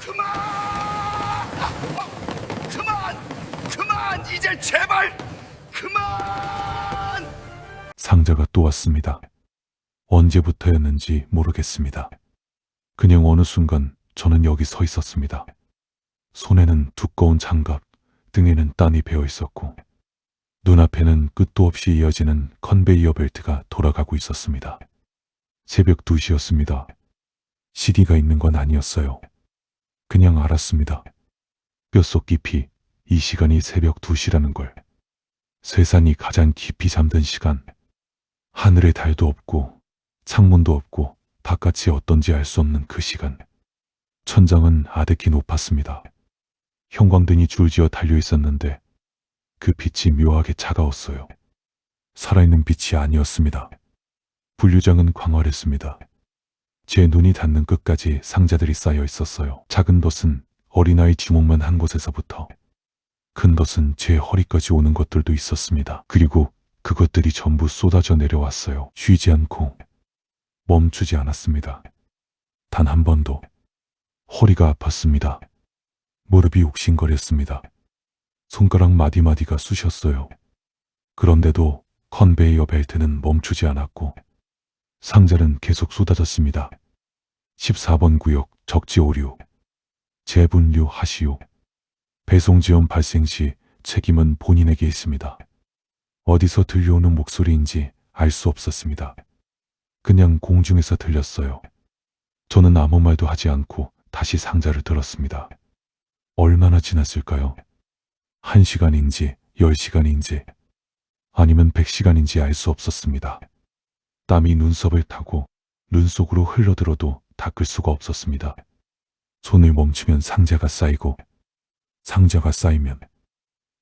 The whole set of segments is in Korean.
그만! 그만! 그만! 이제 제발 그만! 상자가 또 왔습니다. 언제부터였는지 모르겠습니다. 그냥 어느 순간 저는 여기 서 있었습니다. 손에는 두꺼운 장갑, 등에는 딴이 베어 있었고 눈앞에는 끝도 없이 이어지는 컨베이어 벨트가 돌아가고 있었습니다. 새벽 2시였습니다. CD가 있는 건 아니었어요. 그냥 알았습니다. 뼛속 깊이 이 시간이 새벽 2시라는 걸. 세상이 가장 깊이 잠든 시간. 하늘에 달도 없고 창문도 없고 바깥이 어떤지 알 수 없는 그 시간. 천장은 아득히 높았습니다. 형광등이 줄지어 달려 있었는데 그 빛이 묘하게 차가웠어요. 살아있는 빛이 아니었습니다. 분류장은 광활했습니다. 제 눈이 닿는 끝까지 상자들이 쌓여 있었어요. 작은 덫은 어린아이 주먹만 한 곳에서부터 큰 덫은 제 허리까지 오는 것들도 있었습니다. 그리고 그것들이 전부 쏟아져 내려왔어요. 쉬지 않고 멈추지 않았습니다. 단 한 번도. 허리가 아팠습니다. 무릎이 욱신거렸습니다. 손가락 마디마디가 쑤셨어요. 그런데도 컨베이어 벨트는 멈추지 않았고 상자는 계속 쏟아졌습니다. 14번 구역 적지 오류. 재분류 하시오. 배송지연 발생 시 책임은 본인에게 있습니다. 어디서 들려오는 목소리인지 알 수 없었습니다. 그냥 공중에서 들렸어요. 저는 아무 말도 하지 않고 다시 상자를 들었습니다. 얼마나 지났을까요? 1시간인지 10시간인지 아니면 100시간인지 알 수 없었습니다. 땀이 눈썹을 타고 눈 속으로 흘러들어도 닦을 수가 없었습니다. 손을 멈추면 상자가 쌓이고 상자가 쌓이면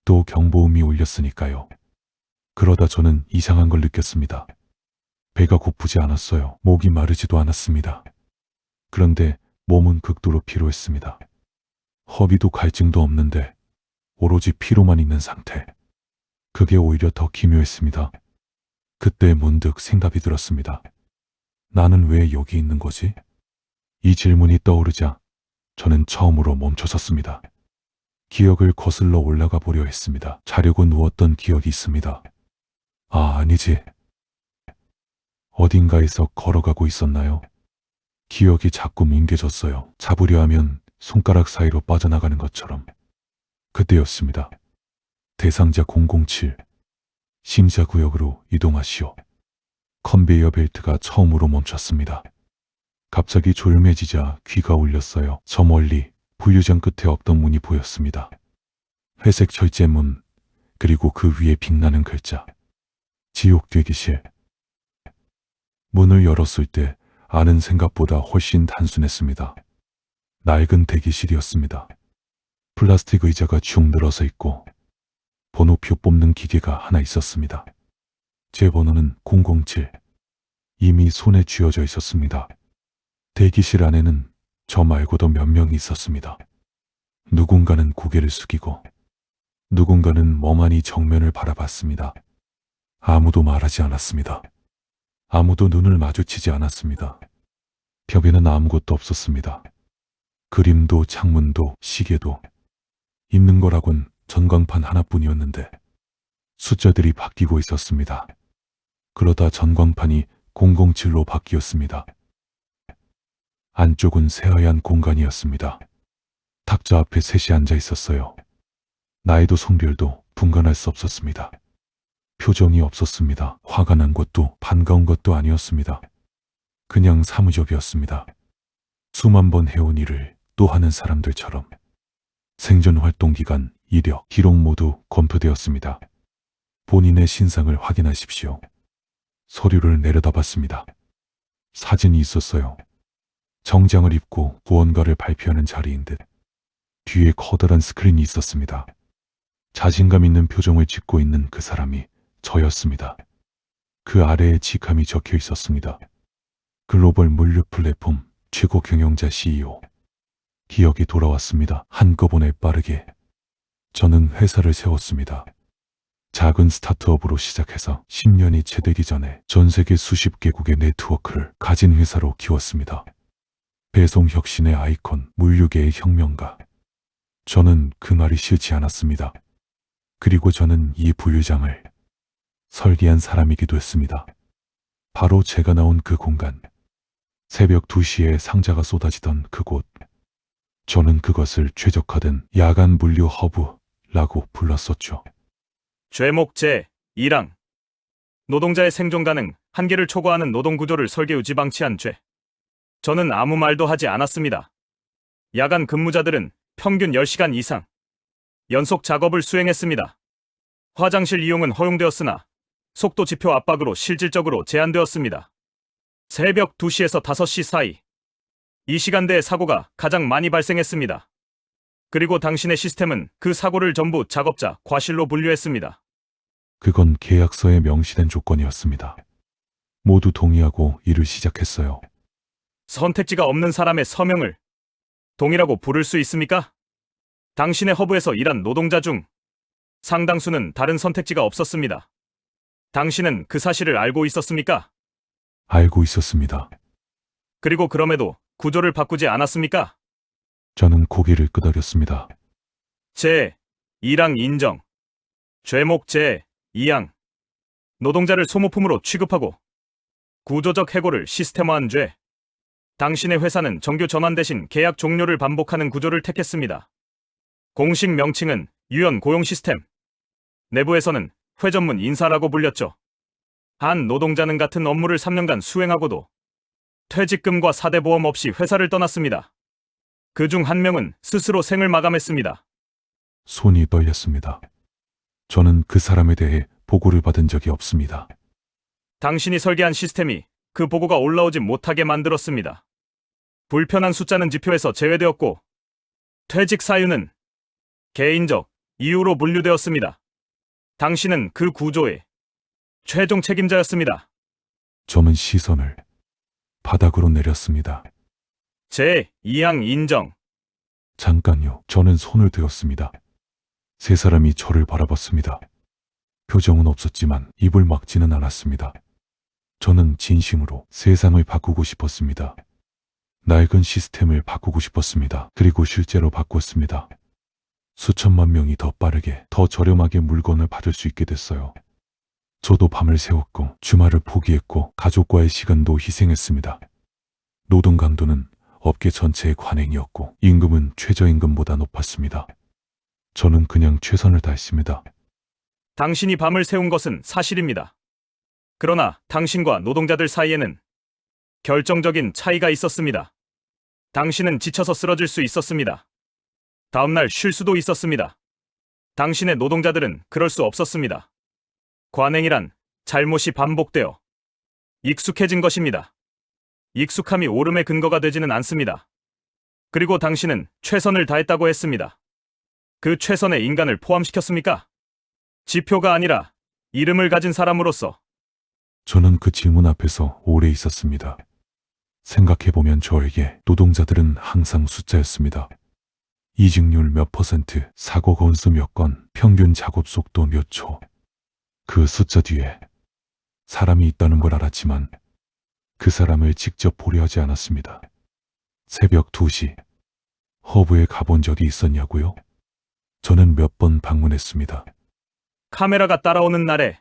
또 경보음이 울렸으니까요. 그러다 저는 이상한 걸 느꼈습니다. 배가 고프지 않았어요. 목이 마르지도 않았습니다. 그런데 몸은 극도로 피로했습니다. 허비도 갈증도 없는데 오로지 피로만 있는 상태. 그게 오히려 더 기묘했습니다. 그때 문득 생각이 들었습니다. 나는 왜 여기 있는 거지? 이 질문이 떠오르자 저는 처음으로 멈춰섰습니다. 기억을 거슬러 올라가 보려 했습니다. 자려고 누웠던 기억이 있습니다. 아니지. 어딘가에서 걸어가고 있었나요? 기억이 자꾸 뭉개졌어요. 잡으려 하면 손가락 사이로 빠져나가는 것처럼. 그때였습니다. 대상자 007. 심사구역으로 이동하시오. 컨베이어 벨트가 처음으로 멈췄습니다. 갑자기 졸음해지자 귀가 울렸어요. 저 멀리 분류장 끝에 없던 문이 보였습니다. 회색 철제문, 그리고 그 위에 빛나는 글자. 지옥 대기실. 문을 열었을 때 아는 생각보다 훨씬 단순했습니다. 낡은 대기실이었습니다. 플라스틱 의자가 축 늘어서 있고 번호표 뽑는 기계가 하나 있었습니다. 제 번호는 007. 이미 손에 쥐어져 있었습니다. 대기실 안에는 저 말고도 몇 명이 있었습니다. 누군가는 고개를 숙이고 누군가는 멍하니 정면을 바라봤습니다. 아무도 말하지 않았습니다. 아무도 눈을 마주치지 않았습니다. 벽에는 아무것도 없었습니다. 그림도 창문도 시계도 있는 거라곤 전광판 하나뿐이었는데 숫자들이 바뀌고 있었습니다. 그러다 전광판이 007로 바뀌었습니다. 안쪽은 새하얀 공간이었습니다. 탁자 앞에 셋이 앉아 있었어요. 나이도 성별도 분간할 수 없었습니다. 표정이 없었습니다. 화가 난 것도 반가운 것도 아니었습니다. 그냥 사무적이었습니다. 수만 번 해온 일을 또 하는 사람들처럼. 생존 활동 기간, 이력, 기록 모두 검토되었습니다. 본인의 신상을 확인하십시오. 서류를 내려다봤습니다. 사진이 있었어요. 정장을 입고 무언가를 발표하는 자리인 듯. 뒤에 커다란 스크린이 있었습니다. 자신감 있는 표정을 짓고 있는 그 사람이 저였습니다. 그 아래에 직함이 적혀 있었습니다. 글로벌 물류 플랫폼 최고 경영자 CEO. 기억이 돌아왔습니다. 한꺼번에 빠르게. 저는 회사를 세웠습니다. 작은 스타트업으로 시작해서 10년이 채 되기 전에 전 세계 수십 개국의 네트워크를 가진 회사로 키웠습니다. 배송 혁신의 아이콘, 물류계의 혁명가. 저는 그 말이 싫지 않았습니다. 그리고 저는 이 분류장을 설계한 사람이기도 했습니다. 바로 제가 나온 그 공간, 새벽 2시에 상자가 쏟아지던 그곳. 저는 그것을 최적화된 야간 물류 허브라고 불렀었죠. 죄목 제1항 노동자의 생존 가능 한계를 초과하는 노동구조를 설계 유지 방치한 죄. 저는 아무 말도 하지 않았습니다. 야간 근무자들은 평균 10시간 이상 연속 작업을 수행했습니다. 화장실 이용은 허용되었으나 속도 지표 압박으로 실질적으로 제한되었습니다. 새벽 2시에서 5시 사이 이 시간대에 사고가 가장 많이 발생했습니다. 그리고 당신의 시스템은 그 사고를 전부 작업자 과실로 분류했습니다. 그건 계약서에 명시된 조건이었습니다. 모두 동의하고 일을 시작했어요. 선택지가 없는 사람의 서명을 동의라고 부를 수 있습니까? 당신의 허브에서 일한 노동자 중 상당수는 다른 선택지가 없었습니다. 당신은 그 사실을 알고 있었습니까? 알고 있었습니다. 그리고 그럼에도 구조를 바꾸지 않았습니까? 저는 고개를 끄덕였습니다. 제1항 인정. 죄목 제2항 노동자를 소모품으로 취급하고 구조적 해고를 시스템화한 죄. 당신의 회사는 정규 전환 대신 계약 종료를 반복하는 구조를 택했습니다. 공식 명칭은 유연 고용 시스템. 내부에서는 회전문 인사라고 불렸죠. 한 노동자는 같은 업무를 3년간 수행하고도 퇴직금과 사대보험 없이 회사를 떠났습니다. 그 중 한 명은 스스로 생을 마감했습니다. 손이 떨렸습니다. 저는 그 사람에 대해 보고를 받은 적이 없습니다. 당신이 설계한 시스템이 그 보고가 올라오지 못하게 만들었습니다. 불편한 숫자는 지표에서 제외되었고 퇴직 사유는 개인적 이유로 분류되었습니다. 당신은 그 구조의 최종 책임자였습니다. 저는 시선을 바닥으로 내렸습니다. 제2항 인정. 잠깐요. 저는 손을 들었습니다. 세 사람이 저를 바라봤습니다. 표정은 없었지만 입을 막지는 않았습니다. 저는 진심으로 세상을 바꾸고 싶었습니다. 낡은 시스템을 바꾸고 싶었습니다. 그리고 실제로 바꿨습니다. 수천만 명이 더 빠르게, 더 저렴하게 물건을 받을 수 있게 됐어요. 저도 밤을 새웠고 주말을 포기했고 가족과의 시간도 희생했습니다. 노동 강도는 업계 전체의 관행이었고 임금은 최저임금보다 높았습니다. 저는 그냥 최선을 다했습니다. 당신이 밤을 새운 것은 사실입니다. 그러나 당신과 노동자들 사이에는 결정적인 차이가 있었습니다. 당신은 지쳐서 쓰러질 수 있었습니다. 다음날 쉴 수도 있었습니다. 당신의 노동자들은 그럴 수 없었습니다. 관행이란 잘못이 반복되어 익숙해진 것입니다. 익숙함이 옳음의 근거가 되지는 않습니다. 그리고 당신은 최선을 다했다고 했습니다. 그 최선에 인간을 포함시켰습니까? 지표가 아니라 이름을 가진 사람으로서. 저는 그 질문 앞에서 오래 있었습니다. 생각해보면 저에게 노동자들은 항상 숫자였습니다. 이직률 몇 퍼센트, 사고 건수 몇 건, 평균 작업 속도 몇 초. 그 숫자 뒤에 사람이 있다는 걸 알았지만 그 사람을 직접 보려 하지 않았습니다. 새벽 2시, 허브에 가본 적이 있었냐고요? 저는 몇 번 방문했습니다. 카메라가 따라오는 날에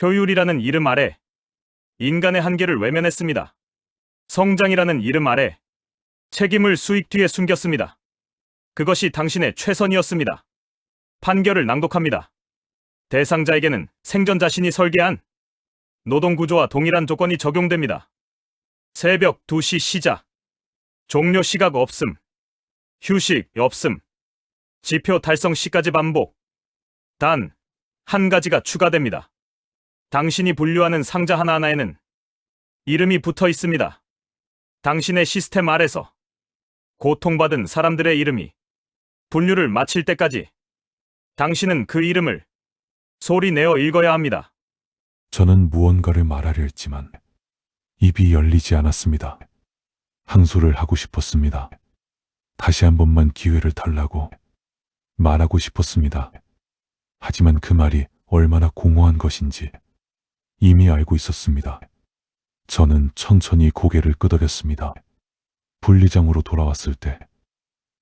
효율이라는 이름 아래 인간의 한계를 외면했습니다. 성장이라는 이름 아래 책임을 수익 뒤에 숨겼습니다. 그것이 당신의 최선이었습니다. 판결을 낭독합니다. 대상자에게는 생전 자신이 설계한 노동구조와 동일한 조건이 적용됩니다. 새벽 2시 시작. 종료 시각 없음. 휴식 없음. 지표 달성 시까지 반복. 단 한 가지가 추가됩니다. 당신이 분류하는 상자 하나하나에는 이름이 붙어 있습니다. 당신의 시스템 아래서 고통받은 사람들의 이름이 분류를 마칠 때까지 당신은 그 이름을 소리 내어 읽어야 합니다. 저는 무언가를 말하려 했지만 입이 열리지 않았습니다. 항소를 하고 싶었습니다. 다시 한 번만 기회를 달라고 말하고 싶었습니다. 하지만 그 말이 얼마나 공허한 것인지 이미 알고 있었습니다. 저는 천천히 고개를 끄덕였습니다. 분리장으로 돌아왔을 때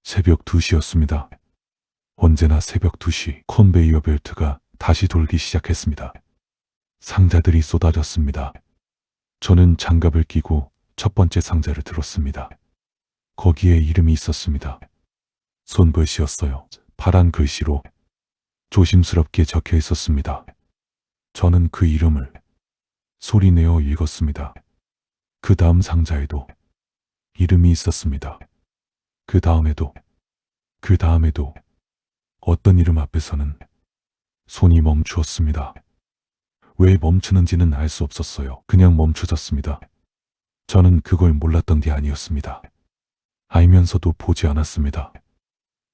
새벽 2시였습니다. 언제나 새벽 2시 컨베이어 벨트가 다시 돌기 시작했습니다. 상자들이 쏟아졌습니다. 저는 장갑을 끼고 첫 번째 상자를 들었습니다. 거기에 이름이 있었습니다. 손글씨였어요. 파란 글씨로 조심스럽게 적혀 있었습니다. 저는 그 이름을 소리내어 읽었습니다. 그 다음 상자에도 이름이 있었습니다. 그 다음에도 어떤 이름 앞에서는 손이 멈추었습니다. 왜 멈추는지는 알 수 없었어요. 그냥 멈춰졌습니다. 저는 그걸 몰랐던 게 아니었습니다. 알면서도 보지 않았습니다.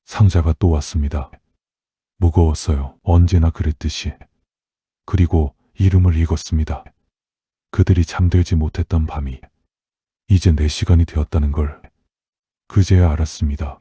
상자가 또 왔습니다. 무거웠어요. 언제나 그랬듯이. 그리고 이름을 읽었습니다. 그들이 잠들지 못했던 밤이 이제 내 시간이 되었다는 걸 그제야 알았습니다.